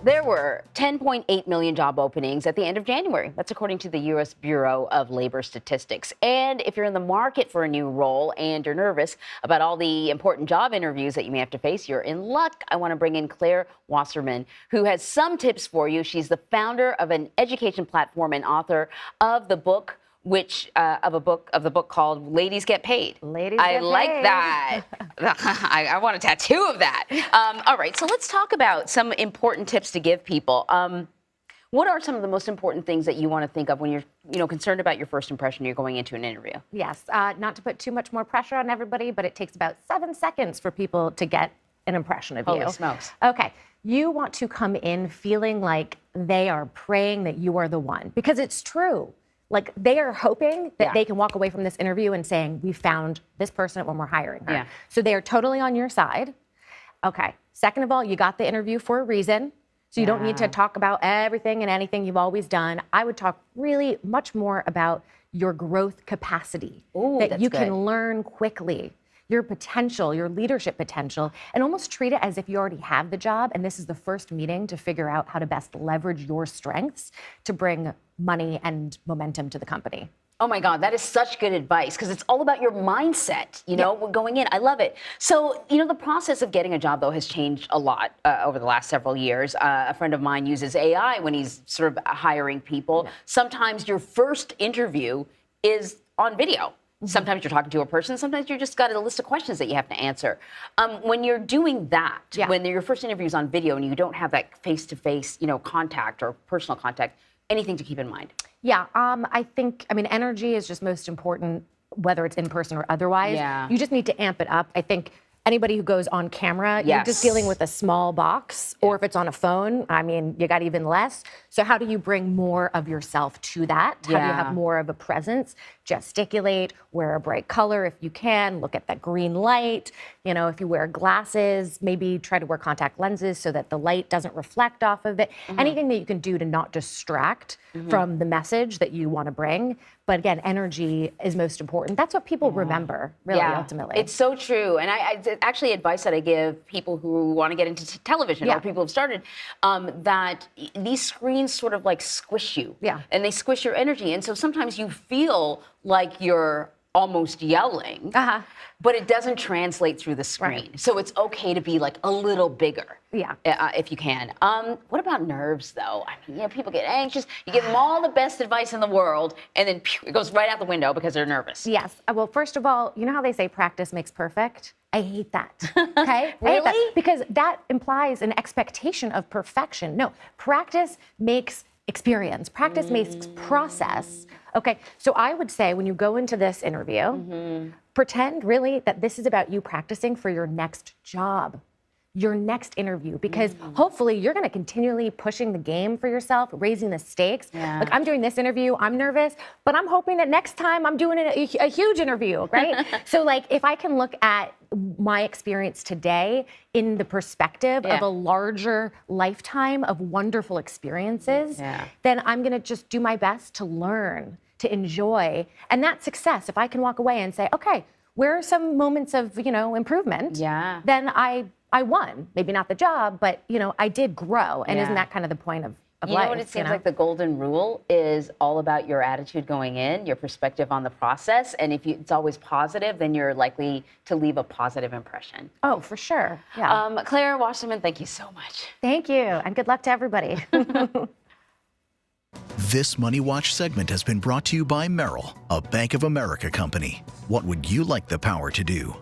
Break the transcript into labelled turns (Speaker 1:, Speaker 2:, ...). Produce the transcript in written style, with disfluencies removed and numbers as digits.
Speaker 1: There were 10.8 million job openings at the end of January. That's according to the U.S. Bureau of Labor Statistics. And if you're in the market for a new role and you're nervous about all the important job interviews that you may have to face, you're in luck. I want to bring in Claire Wasserman, who has some tips for you. She's the founder of an education platform and author of the book of the book called Ladies Get Paid.
Speaker 2: Ladies Get Paid.
Speaker 1: I like that. I want a tattoo of that. All right, so let's talk about some important tips to give people. What are some of the most important things that you want to think of when you're concerned about your first impression you're going into an interview?
Speaker 2: Yes, not to put too much more pressure on everybody, but it takes about 7 seconds for people to get an impression of you.
Speaker 1: Holy smokes.
Speaker 2: Okay, you want to come in feeling like they are praying that you are the one, because it's true. Like, they are hoping that they can walk away from this interview and saying, we found this person when we're hiring her.
Speaker 1: Yeah.
Speaker 2: So they are totally on your side. Okay. Second of all, you got the interview for a reason. So you don't need to talk about everything and anything you've always done. I would talk really much more about your growth capacity.
Speaker 1: Ooh,
Speaker 2: that you
Speaker 1: good.
Speaker 2: can learn quickly. Your potential, your leadership potential, and almost treat it as if you already have the job and this is the first meeting to figure out how to best leverage your strengths to bring money and momentum to the company.
Speaker 1: Oh my God, that is such good advice, because it's all about your mindset, going in. I love it. So, the process of getting a job, though, has changed a lot over the last several years. A friend of mine uses AI when he's sort of hiring people. Yeah. Sometimes your first interview is on video. Sometimes you're talking to a person. Sometimes you just got a list of questions that you have to answer. When you're doing that, when your first interview is on video and you don't have that face-to-face, contact or personal contact, anything to keep in mind?
Speaker 2: Yeah, I think, energy is just most important, whether it's in person or otherwise.
Speaker 1: Yeah.
Speaker 2: You just need to amp it up. I think anybody who goes on camera, you're just dealing with a small box, or if it's on a phone, you got even less. So how do you bring more of yourself to that? How do you have more of a presence? Gesticulate, wear a bright color if you can, look at that green light. If you wear glasses, maybe try to wear contact lenses so that the light doesn't reflect off of it. Anything that you can do to not distract from the message that you want to bring. But again, energy is most important. That's what people remember, really, ultimately.
Speaker 1: It's so true. And it's actually advice that I give people who want to get into television or people who have started, that these screens sort of like squish you. Yeah. And they squish your energy. And so sometimes you feel like you're almost yelling, but it doesn't translate through the screen. Right. So it's okay to be like a little bigger, if you can. What about nerves, though? People get anxious. You give them all the best advice in the world, and then it goes right out the window because they're nervous.
Speaker 2: Yes. Well, first of all, you know how they say practice makes perfect? I hate that. Okay?
Speaker 1: Really?
Speaker 2: I hate that because that implies an expectation of perfection. No, practice makes experience. Practice makes process. Okay, so I would say when you go into this interview, pretend really that this is about you practicing for your next job, your next interview, because hopefully you're going to continually pushing the game for yourself, raising the stakes. Yeah. Like, I'm doing this interview, I'm nervous, but I'm hoping that next time I'm doing a huge interview, right? So like, if I can look at my experience today in the perspective of a larger lifetime of wonderful experiences, then I'm going to just do my best to learn, to enjoy. And that's success. If I can walk away and say, okay, where are some moments of, improvement? Yeah. Then I won. Maybe not the job, but, I did grow. And isn't that kind of the point of life?
Speaker 1: You know what it seems like the golden rule is all about your attitude going in, your perspective on the process. And if it's always positive, then you're likely to leave a positive impression.
Speaker 2: Oh, for sure. Yeah.
Speaker 1: Claire Wasserman, thank you so much.
Speaker 2: Thank you. And good luck to everybody.
Speaker 3: This Money Watch segment has been brought to you by Merrill, a Bank of America company. What would you like the power to do?